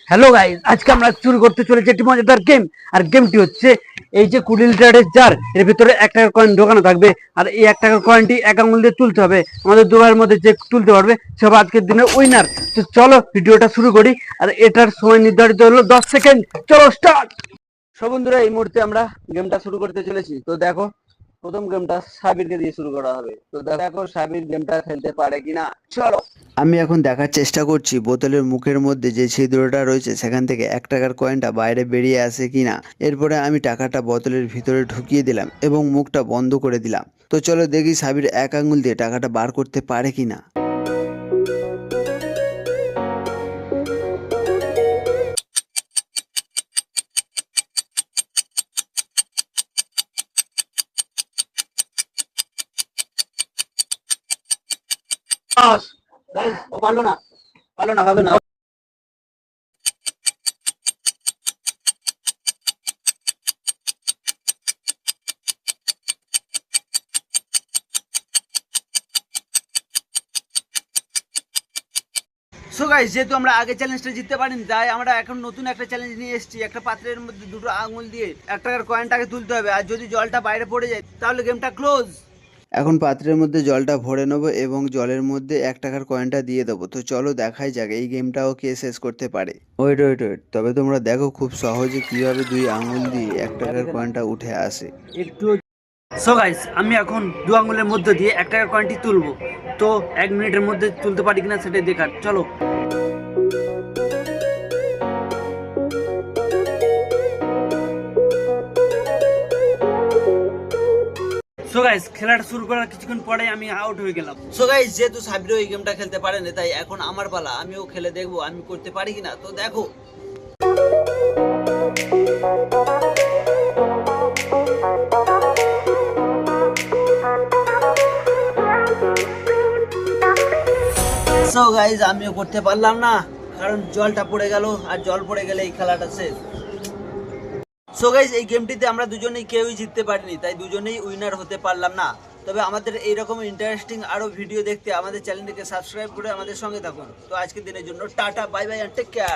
Hello guys, আজকে আমরা শুরু করতে চলেছি একটি মজাদার গেম। আর গেমটি হচ্ছে এই যে কুড়ি লিটারের জার, এর ভিতরে 1 টাকার কয়েন ঢোকানো থাকবে। আর এই 1 টাকার কয়েনটি এক আঙুল দিয়ে তুলতে হবে। আমাদের দুবার মধ্যে যে তুলতে পারবে সে হবে আজকের দিনের উইনার। তো চলো ভিডিওটা শুরু করি। আর এটার সময় নির্ধারিত হলো 10 সেকেন্ড। চলো স্টার্ট। সব বন্ধুরা, এই মুহূর্তে আমরা গেমটা শুরু করতে চলেছি। তো দেখো, প্রথম গেমটা সাবিরকে দিয়ে শুরু করা হবে। তো দেখো সাবির গেমটা খেলতে পারে কিনা। চলো। আমি এখন দেখার চেষ্টা করছি বোতলের মুখের মধ্যে যে ছিদ্রটা রয়েছে সেখান থেকে 1 টাকার কয়েনটা বাইরে বেরিয়ে আসে কিনা। এরপরে আমি টাকাটা বোতলের ভিতরে ঢুকিয়ে দিলাম এবং মুখটা বন্ধ করে দিলাম। তো চলো দেখি সাবির এক আঙুল দিয়ে টাকাটা বার করতে পারে কিনা। ও পারলো না, পারলো না, হবে না। সো গাইস, যেহেতু আমরা আগে চ্যালেঞ্জটা জিততে পারিনি, তাই আমরা এখন নতুন একটা চ্যালেঞ্জ নিয়ে এসেছি। একটা পাত্রের মধ্যে দুটো আঙুল দিয়ে 1 টাকার কয়েনটাকে তুলতে হবে। আর যদি জলটা বাইরে পড়ে যায় তাহলে গেমটা ক্লোজ। এখন পাত্রের মধ্যে জলটা ভরে নেবো এবং জলের মধ্যে 1 টাকার কয়েনটা দিয়ে দেবো। তো চলো দেখাই যাক এই গেমটাও কে শেষ করতে পারে। ওয়েট ওয়েট ওয়েট, তবে তোমরা দেখো খুব সহজে কিভাবে দুই আঙুল দিয়ে 1 টাকার কয়েনটা উঠে আসে। একটু। সো গাইস, আমি এখন দু আঙুলের মধ্যে দিয়ে 1 টাকার কয়েনটি তুলবো। তো 1 মিনিটের মধ্যে তুলতে পারি কিনা সেটাই দেখার। চলো। সো গাইস, খেলাটা শুরু করার কিছুক্ষণ পরে আমি আউট হয়ে গেলাম। সো গাইস, যেহেতু সাবিরও এই গেমটা খেলতে পারেনি, তাই এখন আমার পালা। আমিও খেলে দেখবো আমি করতে পারি কিনা। তো দেখো। সো গাইস, আমিও করতে পারলাম না, কারণ জলটা পড়ে গেল। আর জল পড়ে গেলে এই খেলাটা শেষ। সো গাইস, এই গেমটিতে আমরা দুজনেই কেউই জিততে পারিনি, তাই দুজনেই উইনার হতে পারলাম না। তবে আমাদের এইরকম ইন্টারেস্টিং আরো ভিডিও দেখতে আমাদের চ্যানেলটিকে সাবস্ক্রাইব করে আমাদের সঙ্গে থাকুন। তো আজকের দিনের জন্য tata, bye bye, and take care.